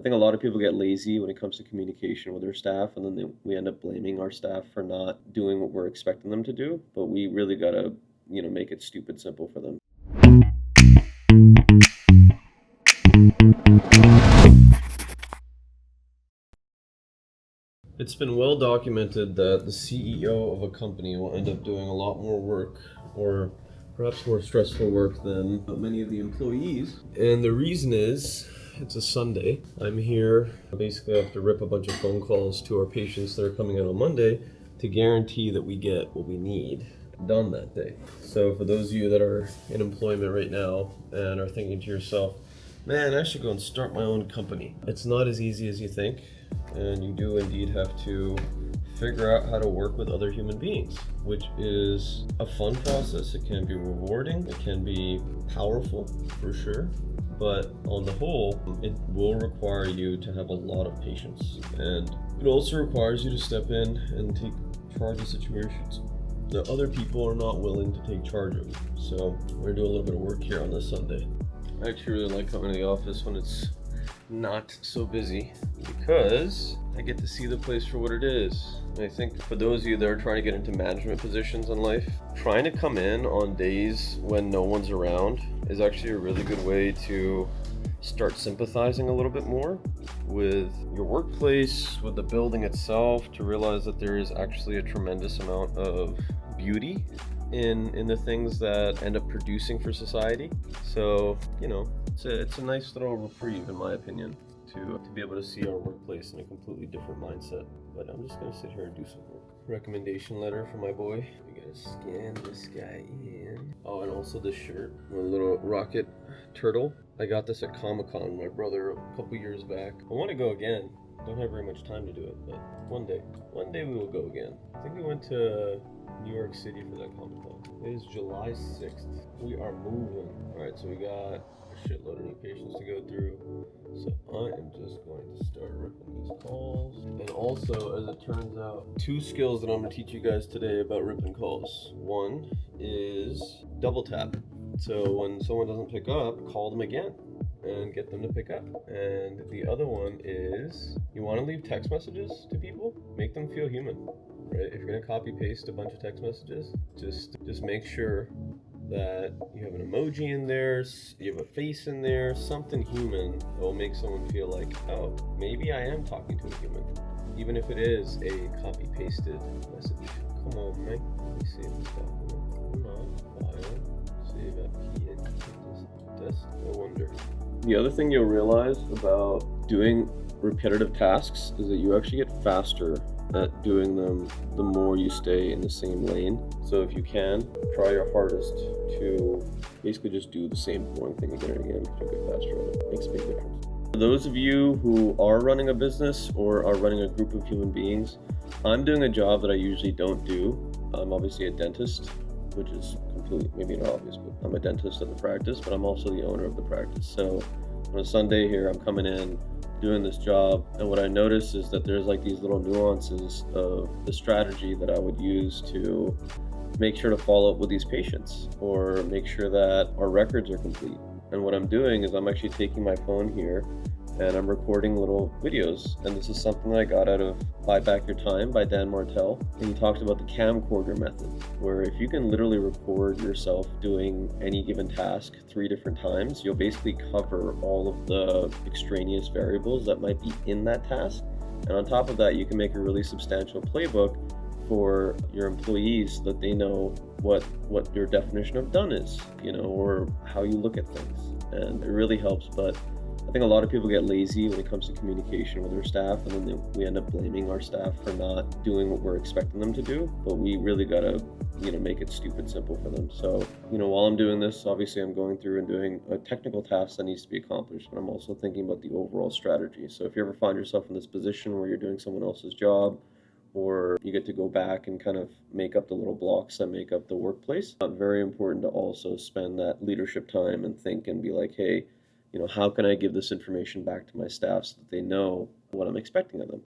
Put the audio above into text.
think a lot of people get lazy when it comes to communication with their staff, and then we end up blaming our staff for not doing what we're expecting them to do. But we really gotta, make it stupid simple for them. It's been well documented that the CEO of a company will end up doing a lot more work, or perhaps more stressful work, than many of the employees. And the reason is, it's a Sunday. I'm here. Basically, I have to rip a bunch of phone calls to our patients that are coming in on Monday to guarantee that we get what we need done that day. So for those of you that are in employment right now and are thinking to yourself, man, I should go and start my own company. It's not as easy as you think, and you do indeed have to figure out how to work with other human beings, which is a fun process. It can be rewarding, it can be powerful for sure, but on the whole, it will require you to have a lot of patience, and it also requires you to step in and take charge of situations that other people are not willing to take charge of. So we're gonna do a little bit of work here on this Sunday. I actually really like coming to the office when it's not so busy, because I get to see the place for what it is. And I think for those of you that are trying to get into management positions in life, trying to come in on days when no one's around is actually a really good way to start sympathizing a little bit more with your workplace, with the building itself, to realize that there is actually a tremendous amount of beauty in the things that end up producing for society. So, it's a nice little reprieve, in my opinion, to be able to see our workplace in a completely different mindset. But I'm just gonna sit here and do some work. Recommendation letter for my boy. We gotta scan this guy in. Oh, and also this shirt, my little rocket turtle. I got this at Comic-Con, my brother, a couple years back. I want to go again. Don't have very much time to do it, but one day we will go again. I think we went to New York City for that Comic-Con. It is July 6th. We are moving. All right, so we got a shitload of new patients to go through. So I am just going to start ripping these calls. And also, as it turns out, 2 skills that I'm going to teach you guys today about ripping calls. One is double tap. So when someone doesn't pick up, call them again and get them to pick up. And the other one is, you want to leave text messages to people, make them feel human, right? If you're going to copy paste a bunch of text messages, just make sure that you have an emoji in there, you have a face in there, something human that will make someone feel like, oh, maybe I am talking to a human, even if it is a copy pasted message. Come on, man. Let me save this document. Come on, file. Save FP test. No wonder. The other thing you'll realize about doing repetitive tasks is that you actually get faster at doing them the more you stay in the same lane. So if you can, try your hardest to basically just do the same boring thing again and again, because you'll get faster at it. It makes a big difference. For those of you who are running a business or are running a group of human beings, I'm doing a job that I usually don't do. I'm obviously a dentist, which is completely, maybe not obvious, but I'm a dentist at the practice, but I'm also the owner of the practice. So on a Sunday here, I'm coming in, doing this job, and what I notice is that there's like these little nuances of the strategy that I would use to make sure to follow up with these patients, or make sure that our records are complete. And what I'm doing is I'm actually taking my phone here and I'm recording little videos. And this is something that I got out of Buy Back Your Time by Dan Martell. And he talks about the camcorder method, where if you can literally record yourself doing any given task 3 different times, you'll basically cover all of the extraneous variables that might be in that task. And on top of that, you can make a really substantial playbook for your employees, so that they know what your definition of done is, or how you look at things. And it really helps. But I think a lot of people get lazy when it comes to communication with their staff, and then we end up blaming our staff for not doing what we're expecting them to do. But we really gotta, make it stupid simple for them. So, while I'm doing this, obviously I'm going through and doing a technical task that needs to be accomplished, but I'm also thinking about the overall strategy. So if you ever find yourself in this position where you're doing someone else's job, or you get to go back and kind of make up the little blocks that make up the workplace, very important to also spend that leadership time and think and be like, hey, how can I give this information back to my staff so that they know what I'm expecting of them?